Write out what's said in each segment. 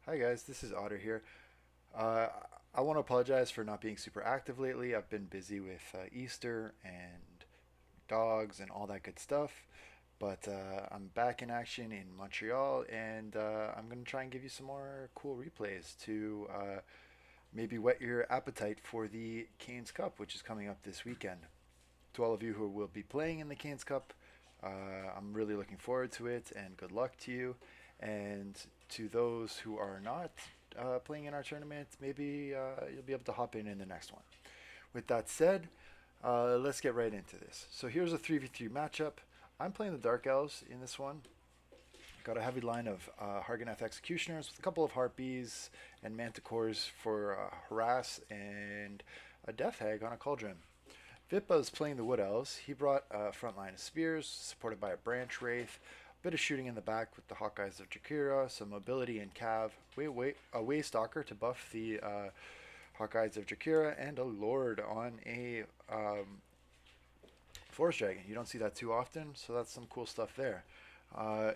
Hi guys, this is Otter here. Uh, I want to apologize for not being super active lately. I've been busy with Easter and dogs and all that good stuff. But I'm back in action in Montreal, and I'm going to try and give you some more cool replays to maybe whet your appetite for the Canes Cup, which is coming up this weekend. To all of you who will be playing in the Canes Cup, I'm really looking forward to it, and good luck to you. And to those who are not playing in our tournament, maybe you'll be able to hop in the next one. With that said, let's get right into this. So here's a 3v3 matchup. I'm playing the Dark Elves in this one. Got a heavy line of Harganeth Executioners with a couple of Harpies and Manticores for Harass and a Death Hag on a Cauldron. Vippa's playing the Wood Elves. He brought a front line of spears, supported by a Branch Wraith, a bit of shooting in the back with the Hawkeyes of Jakira, some mobility and Cav, a Waystalker to buff the Hawkeyes of Jakira, and a Lord on a Forest Dragon. You don't see that too often, so that's some cool stuff there. Uh,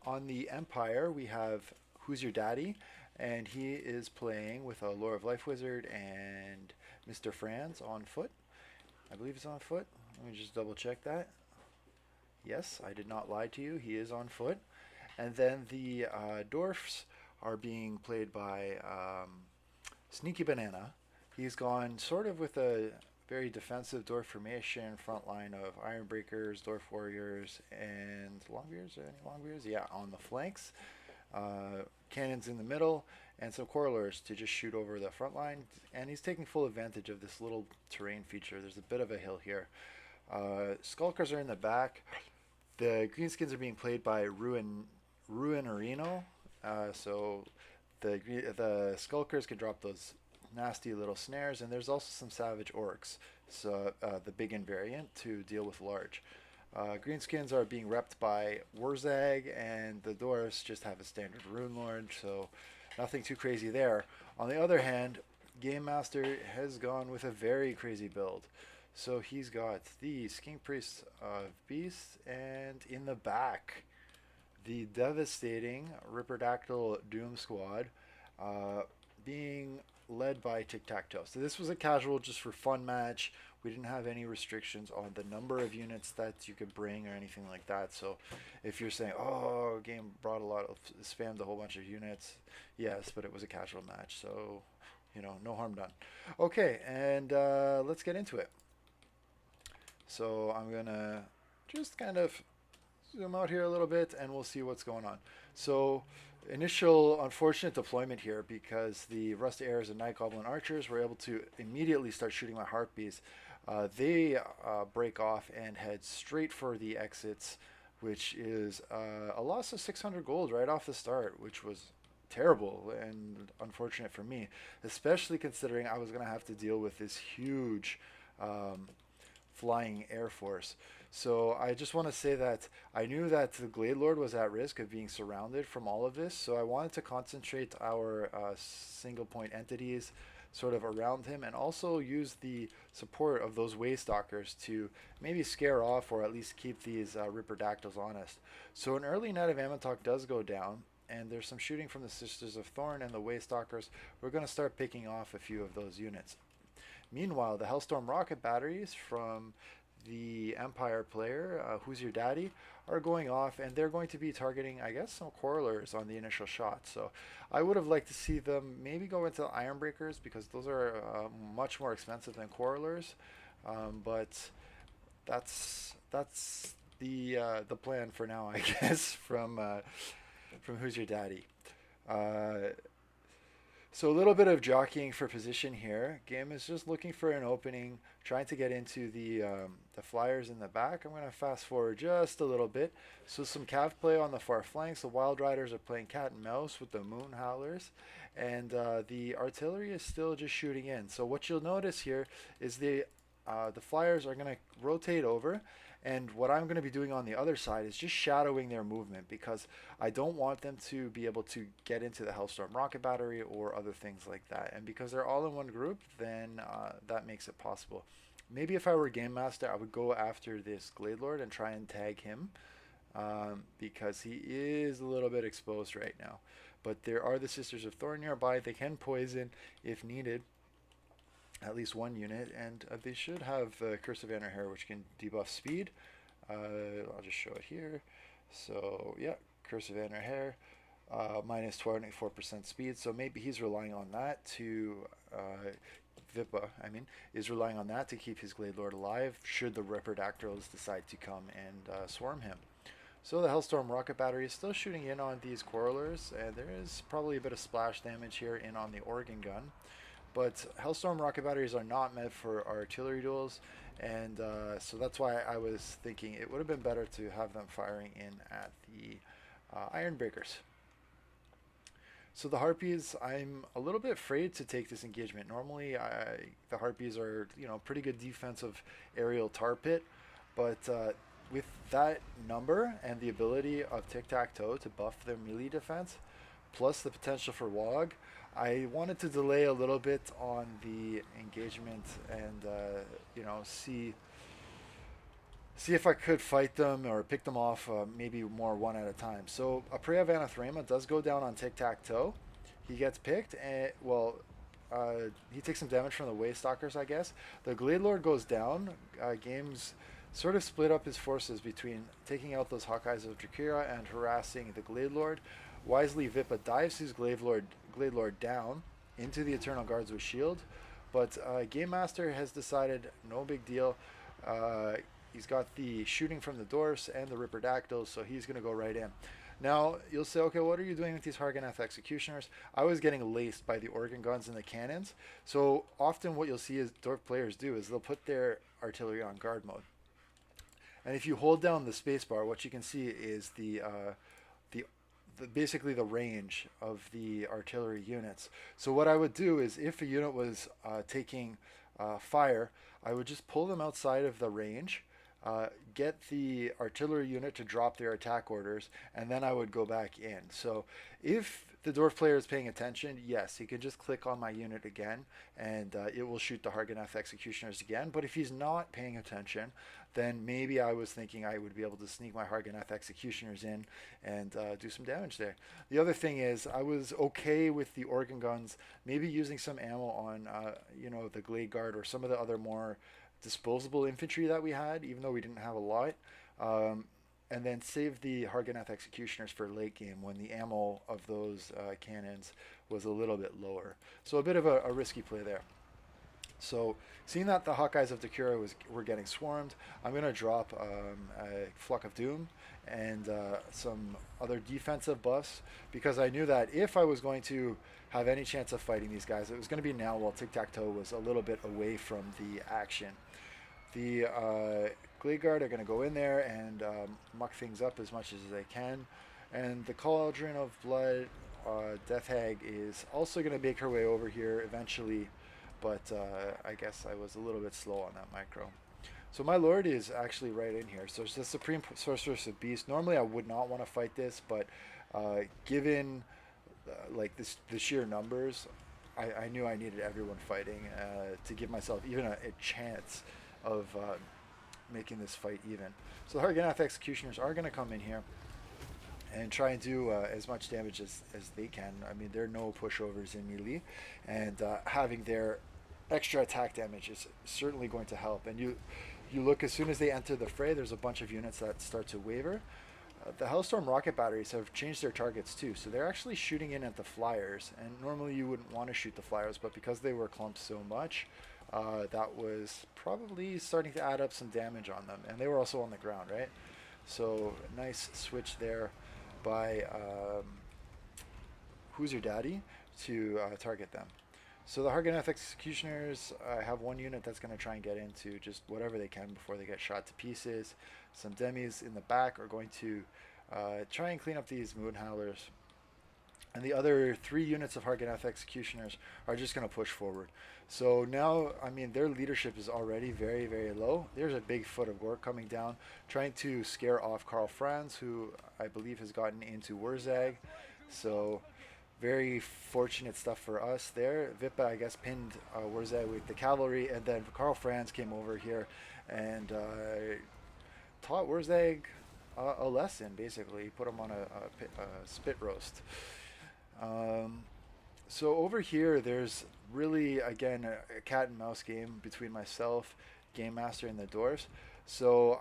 on the Empire, we have Who's Your Daddy, and he is playing with a Lore of Life Wizard and Mr. Franz on foot. I believe he's on foot. Let me just double check that. Yes, I did not lie to you. He is on foot. And then the dwarfs are being played by Sneaky Banana. He's gone sort of with a very defensive dwarf formation, front line of Ironbreakers, Dwarf Warriors, and Longbeards. Any Longbeards? Yeah, on the flanks. Cannons in the middle, and some Coralers to just shoot over the front line. And he's taking full advantage of this little terrain feature. There's a bit of a hill here. Skulkers are in the back. The Greenskins are being played by Ruinarino. So the Skulkers can drop those nasty little snares, and there's also some Savage Orcs, so the big invariant to deal with large. Greenskins are being repped by Wurzag, and the Dwarfs just have a standard Rune Lord, so nothing too crazy there. On the other hand, Game Master has gone with a very crazy build. So he's got the Skink Priest of Beasts, and in the back, the devastating Ripperdactyl Doom Squad, uh, being led by tictaq'to. So this was a casual, just for fun match. We didn't have any restrictions on the number of units that you could bring or anything like that. So if you're saying, oh, game brought a lot of, spammed a whole bunch of units, yes, but it was a casual match. So, no harm done. Okay, and let's get into it. So I'm going to just kind of zoom out here a little bit and we'll see what's going on. So initial unfortunate deployment here because the Rust Heirs and Night Goblin Archers were able to immediately start shooting my Harpies. They break off and head straight for the exits, which is a loss of 600 gold right off the start, which was terrible and unfortunate for me, especially considering I was going to have to deal with this huge flying air force. So I just want to say that I knew that the Glade Lord was at risk of being surrounded from all of this, so I wanted to concentrate our single point entities sort of around him and also use the support of those Waystalkers to maybe scare off or at least keep these ripperdactyls honest. So an early Knight of Amantok does go down, and there's some shooting from the Sisters of Thorn and the Waystalkers. We're going to start picking off a few of those units. Meanwhile, the Hellstorm rocket batteries from the Empire player, Who's Your Daddy, are going off, and they're going to be targeting, I guess, some Coralers on the initial shot. So I would have liked to see them maybe go into Ironbreakers because those are much more expensive than Coralers. But that's the plan for now, I guess, from Who's Your Daddy. Uh, so a little bit of jockeying for position here. Game is just looking for an opening, trying to get into the flyers in the back. I'm going to fast forward just a little bit. So some cav play on the far flanks. The Wild Riders are playing cat and mouse with the Moon Howlers, and the artillery is still just shooting in. So what you'll notice here is the flyers are going to rotate over, and what I'm going to be doing on the other side is just shadowing their movement because I don't want them to be able to get into the Hellstorm rocket battery or other things like that. And because they're all in one group, then that makes it possible. Maybe if I were Game Master, I would go after this Glade Lord and try and tag him because he is a little bit exposed right now. but there are the Sisters of Thorn nearby. They can poison if needed, at least one unit, and they should have Curse of Hair, which can debuff speed. I'll just show it here. So yeah, Curse of Hair, minus 24% speed. So maybe he's relying on that to Vippa, is relying on that to keep his Glade Lord alive should the ripperdactyls decide to come and swarm him. So the Hellstorm rocket battery is still shooting in on these Quarrelers, and there is probably a bit of splash damage here in on the organ gun. But Hellstorm rocket batteries are not meant for artillery duels, and so that's why I was thinking it would have been better to have them firing in at the Iron Breakers. So the Harpies, I'm a little bit afraid to take this engagement. Normally, the Harpies are, pretty good defensive aerial tar pit, but with that number and the ability of tic-tac-toe to buff their melee defense, plus the potential for WOG, I wanted to delay a little bit on the engagement and, see if I could fight them or pick them off maybe more one at a time. So a Prey of Anathrema does go down on tic-tac-toe. He gets picked, and he takes some damage from the Waystalkers, I guess. The Glade Lord goes down. Games sort of split up his forces between taking out those Hawkeyes of Drakira and harassing the Glade Lord. Wisely, Vippa dives his Glade Lord down into the Eternal Guards with shield, but Game Master has decided no big deal. He's got the shooting from the dwarfs and the ripperdactyls, so he's going to go right in. Now, you'll say, okay, what are you doing with these Harganeth Executioners? I was getting laced by the organ guns and the cannons. So often what you'll see is dwarf players do is they'll put their artillery on guard mode. And if you hold down the spacebar, what you can see is basically the range of the artillery units. So what I would do is if a unit was taking fire, I would just pull them outside of the range, get the artillery unit to drop their attack orders, and then I would go back in. So if the dwarf player is paying attention, yes, he can just click on my unit again, and it will shoot the Harganeth Executioners again. But if he's not paying attention, then maybe I was thinking I would be able to sneak my Harganeth Executioners in and do some damage there. The other thing is I was okay with the organ guns, maybe using some ammo on, the Glade Guard or some of the other more disposable infantry that we had, even though we didn't have a lot, and then save the Harganeth Executioners for late game when the ammo of those cannons was a little bit lower. So a bit of a risky play there. So seeing that the Hawkeyes of Drakira were getting swarmed, I'm going to drop a Flock of Doom and some other defensive buffs, because I knew that if I was going to have any chance of fighting these guys, it was going to be now while tic-tac-toe was a little bit away from the action. The Glade Guard are going to go in there and muck things up as much as they can. And the Cauldron of Blood, Death Hag, is also going to make her way over here eventually, but I guess I was a little bit slow on that micro. So my Lord is actually right in here. So it's the Supreme Sorceress of Beast. Normally I would not want to fight this, but given the sheer numbers, I knew I needed everyone fighting to give myself even a chance of making this fight even. So the Harganeth Executioners are going to come in here and try and do as much damage as they can. I mean, there are no pushovers in melee, and having their extra attack damage is certainly going to help. And you look, as soon as they enter the fray, there's a bunch of units that start to waver. The Hellstorm rocket batteries have changed their targets too, so they're actually shooting in at the flyers, and normally you wouldn't want to shoot the flyers, but because they were clumped so much, that was probably starting to add up some damage on them, and they were also on the ground, right? So nice switch there by Who's Your Daddy to target them. So the Harganeth Executioners have one unit that's going to try and get into just whatever they can before they get shot to pieces. Some demis in the back are going to try and clean up these Moon Howlers. And the other 3 units of Harganeth Executioners are just going to push forward. So now, I mean, their leadership is already very, very low. There's a big foot of Gork coming down, trying to scare off Karl Franz, who I believe has gotten into Wurzag. So very fortunate stuff for us there. Vippa, I guess, pinned Wurzag with the cavalry, and then Karl Franz came over here and taught Wurzag a lesson, basically. Put him on a spit roast. Um, so over here, there's really again a cat and mouse game between myself, game master, and the dwarves. So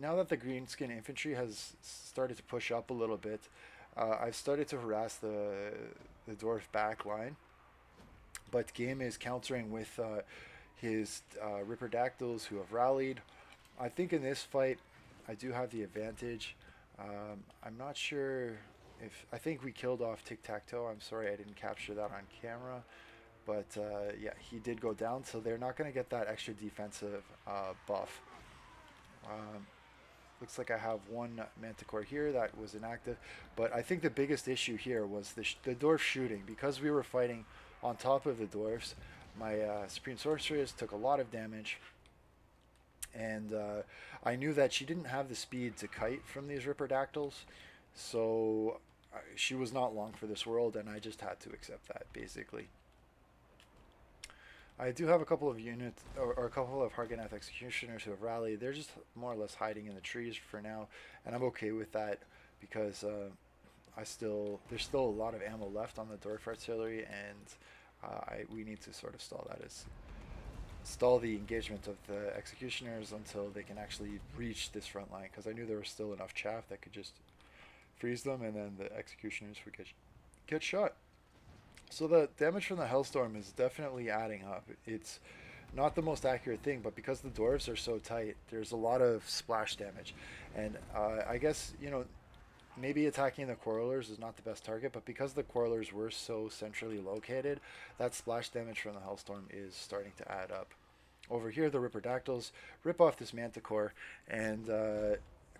now that the greenskin infantry has started to push up a little bit, I've started to harass the dwarf back line. But game is countering with his ripperdactyls who have rallied. I think in this fight, I do have the advantage. I'm not sure if I think we killed off tictaq'to. I'm sorry I didn't capture that on camera, but yeah, he did go down. So they're not going to get that extra defensive buff. Um, Looks like I have one manticore here that was inactive, but I think the biggest issue here was the dwarf shooting because we were fighting on top of the dwarfs. My supreme sorceress took a lot of damage, and I knew that she didn't have the speed to kite from these ripperdactyls, so she was not long for this world, and I just had to accept that basically. I do have a couple of units or a couple of Harganeth executioners who have rallied. They're just more or less hiding in the trees for now, and I'm okay with that because there's still a lot of ammo left on the dwarf artillery, and we need to sort of stall the engagement of the executioners until they can actually reach this front line, because I knew there was still enough chaff that could just freeze them, and then the executioners would get shot. So the damage from the Hellstorm is definitely adding up. It's not the most accurate thing, but because the dwarves are so tight, there's a lot of splash damage. And I guess, maybe attacking the Quarrelers is not the best target, but because the Quarrelers were so centrally located, that splash damage from the Hellstorm is starting to add up. Over here, the Ripperdactyls rip off this Manticore, and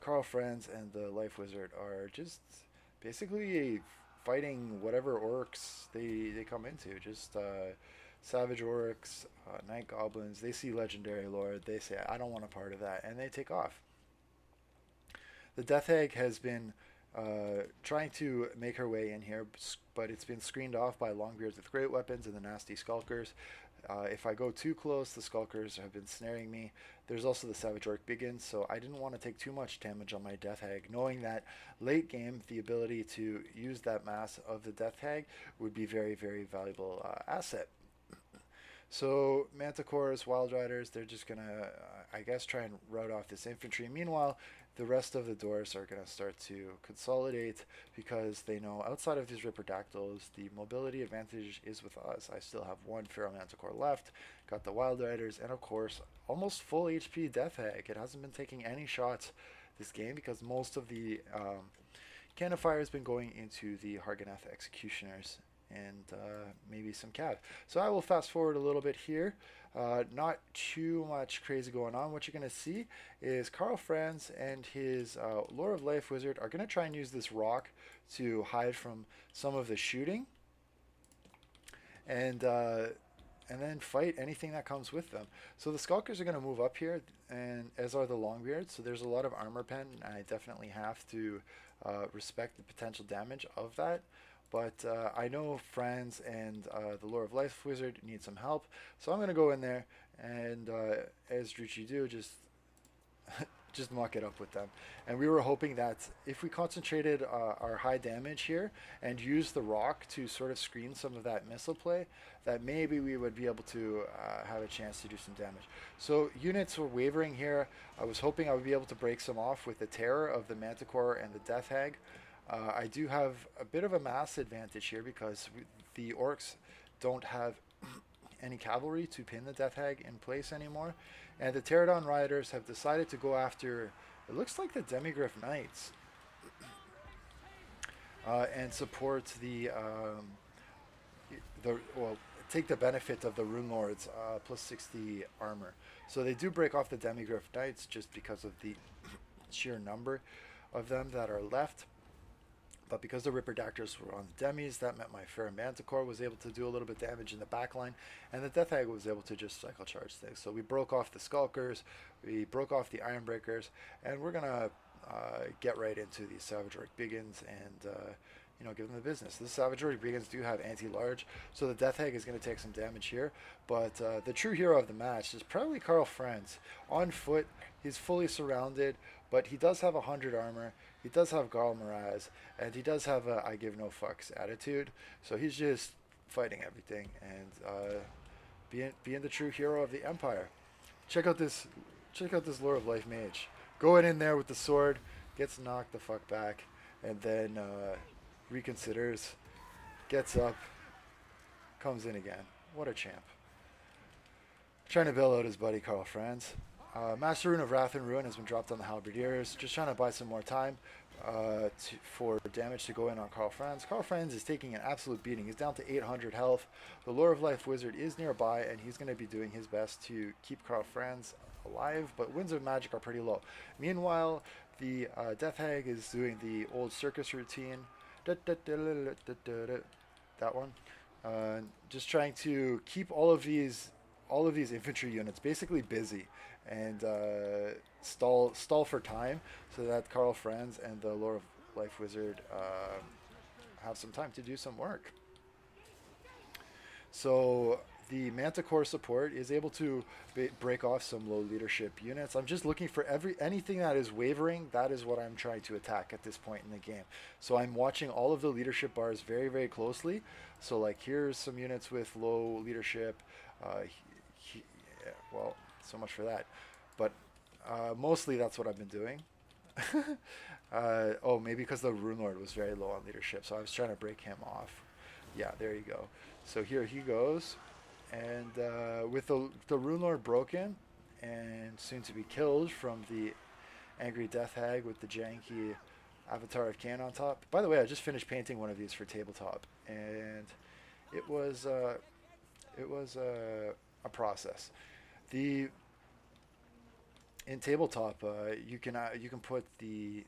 Carl Franz and the Life Wizard are just basically fighting whatever orcs they come into. Just savage orcs, night goblins. They see legendary lord. They say, I don't want a part of that, and they take off. The Death Hag has been trying to make her way in here, but it's been screened off by Longbeards with great weapons and the nasty Skulkers. If I go too close, the Skulkers have been snaring me. There's also the Savage Orc Biggins, so I didn't want to take too much damage on my Death Hag, knowing that late game, the ability to use that mass of the Death Hag would be very, very valuable asset. So Manticores, Wild Riders, they're just going to, I guess, try and rout off this infantry. Meanwhile, the rest of the dwarves are going to start to consolidate because they know outside of these Ripperdactyls, the mobility advantage is with us. I still have one Feral Manticore left, got the Wild Riders, and of course, almost full HP Death Hag. It hasn't been taking any shots this game because most of the cannon fire has been going into the Harganeth Executioners and maybe some cav. So I will fast forward a little bit here. Not too much crazy going on. What you're going to see is Carl Franz and his Lore of Life Wizard are going to try and use this rock to hide from some of the shooting, and then fight anything that comes with them. So the Skulkers are going to move up here, and as are the Longbeards. So there's a lot of armor pen, and I definitely have to respect the potential damage of that. But I know Franz and the Lore of Life Wizard need some help, so I'm going to go in there and, as Druchi do, just muck it up with them. And we were hoping that if we concentrated our high damage here and used the rock to sort of screen some of that missile play, that maybe we would be able to have a chance to do some damage. So units were wavering here. I was hoping I would be able to break some off with the Terror of the Manticore and the Death Hag. I do have a bit of a mass advantage here because the orcs don't have any cavalry to pin the Death Hag in place anymore. And the Pterodon Riders have decided to go after, it looks like the Demigryph Knights, and support well, take the benefit of the Rune Lords plus 60 armor. So they do break off the Demigryph Knights just because of the sheer number of them that are left. But because the Ripperdactyls were on the demis, that meant my Feral Manticore was able to do a little bit of damage in the back line, and the Death Hag was able to just cycle charge things. So we broke off the Skulkers, we broke off the Ironbreakers, and we're going to get right into the Savage Orc Biggins and give them the business. The Savage Orc Biggins do have anti-large, so the Death Hag is going to take some damage here. But the true hero of the match is probably Carl Franz. On foot, he's fully surrounded, but he does have 100 armor. he does have Garl Maraz, and he does have a I give no fucks attitude. So he's just fighting everything and being the true hero of the Empire. Check out this check out this Lore of Life mage. Going in there with the sword, gets knocked the fuck back, and then reconsiders, gets up, comes in again. What a champ. Trying to bail out his buddy Carl Franz. Master Rune of Wrath and Ruin has been dropped on the Halberdiers. Just trying to buy some more time for damage to go in on Carl Franz. Carl Franz is taking an absolute beating. He's down to 800 health. The Lore of Life Wizard is nearby, and he's going to be doing his best to keep Carl Franz alive, but Winds of Magic are pretty low. Meanwhile, the Death Hag is doing the old circus routine. That one. Just trying to keep all of these infantry units basically busy and stall for time so that Carl Franz and the Lore of Life Wizard have some time to do some work. So the Manticore support is able to break off some low leadership units. I'm just looking for anything that is wavering. That is what I'm trying to attack at this point in the game. So I'm watching all of the leadership bars very, very closely. So like here's some units with low leadership. Yeah, well, so much for that. But mostly that's what I've been doing. Oh, maybe because the Rune Lord was very low on leadership, so I was trying to break him off. Yeah, there you go. So here he goes. And with the Rune Lord broken and soon to be killed from the Angry Death Hag with the janky Avatar of Cain on top. By the way, I just finished painting one of these for tabletop, and it was a process. The in tabletop, you can put the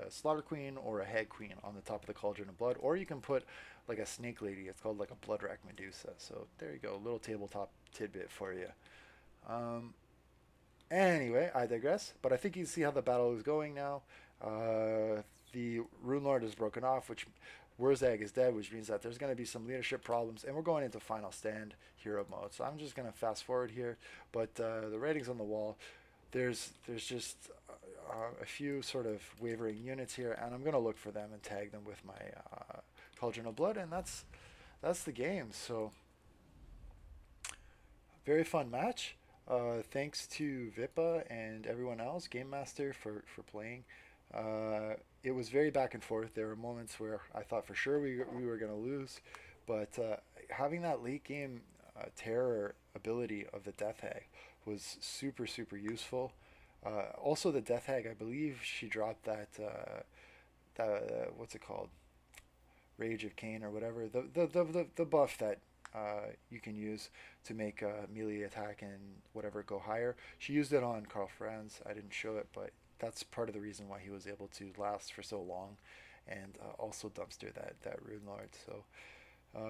Slaughter Queen or a Hag Queen on the top of the Cauldron of Blood, or you can put like a Snake Lady. It's called like a Bloodwrack Medusa. So there you go, a little tabletop tidbit for you. Anyway, I digress. But I think you see how the battle is going now. The Rune Lord is broken off, which Wurzag is dead, which means that there's going to be some leadership problems, and we're going into final stand hero mode. So I'm just going to fast forward here, but the ratings on the wall, there's just a few sort of wavering units here, and I'm going to look for them and tag them with my Cauldron of Blood, and that's the game. So very fun match. Thanks to Vippa and everyone else, Game Master, for playing. It was very back and forth. There were moments where I thought for sure we were going to lose, but having that late game terror ability of the Death Hag was super, super useful. Also, the Death Hag, I believe she dropped that what's it called? Rage of Cain or whatever. The buff that you can use to make melee attack and whatever go higher. She used it on Carl Franz. I didn't show it, but that's part of the reason why he was able to last for so long, and also dumpster that Rune Lord. So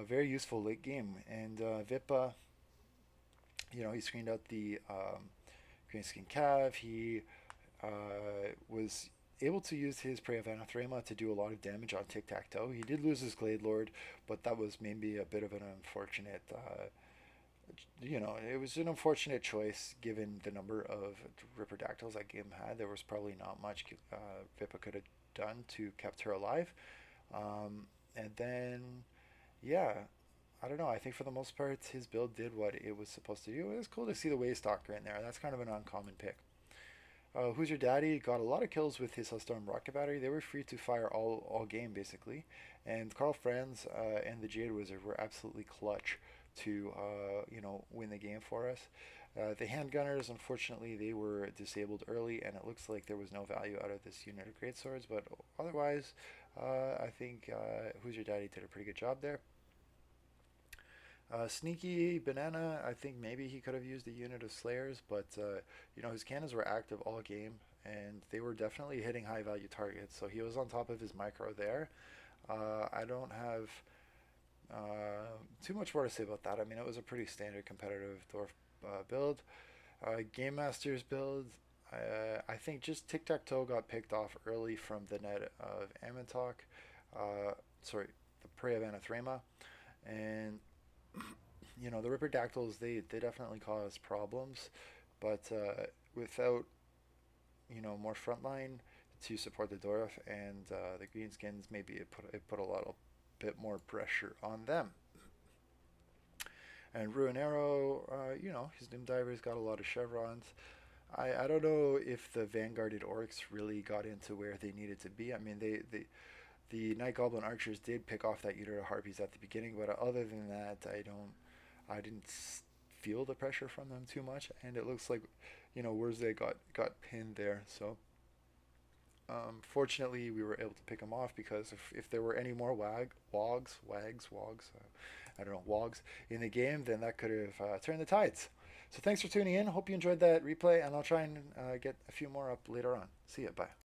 very useful late game. And Vippa, he screened out the Green Skin Cav. He was able to use his Prey of Anathrema to do a lot of damage on Tic-Tac-Toe. He did lose his Glade Lord, but that was maybe a bit of an unfortunate it was an unfortunate choice given the number of ripperdactyls that game had. There was probably not much Vippa could have done to kept her alive. And then, yeah, I don't know. I think for the most part, his build did what it was supposed to do. It was cool to see the Waystalker in there. That's kind of an uncommon pick. Who's Your Daddy got a lot of kills with his Hellstorm rocket battery. They were free to fire all game basically, and Carl Franz and the Jade Wizard were absolutely clutch to win the game for us. The handgunners, unfortunately, they were disabled early, and it looks like there was no value out of this unit of greatswords. But otherwise, I think Who's Your Daddy did a pretty good job there. Sneaky Banana, I think maybe he could have used a unit of Slayers, but his cannons were active all game, and they were definitely hitting high value targets. So he was on top of his micro there. I don't have too much more to say about that. I mean, it was a pretty standard competitive Dwarf build. Game Master's build, I think just Tic-Tac-Toe got picked off early from the net of Ammontok. Sorry, the Prey of Anathrema. And the ripperdactyls, they definitely cause problems, but without more frontline to support the dwarf, and the greenskins maybe it put a little bit more pressure on them. And Ruinero, his Doom Diver's got a lot of chevrons. I don't know if the Vanguarded Orcs really got into where they needed to be. I mean, the Night Goblin Archers did pick off that unit of Harpies at the beginning, but other than that, I didn't feel the pressure from them too much, and it looks like, Wurzay got pinned there. So, fortunately, we were able to pick them off because if there were any more wogs, I don't know, wogs in the game, then that could have turned the tides. So thanks for tuning in. Hope you enjoyed that replay, and I'll try and get a few more up later on. See ya. Bye.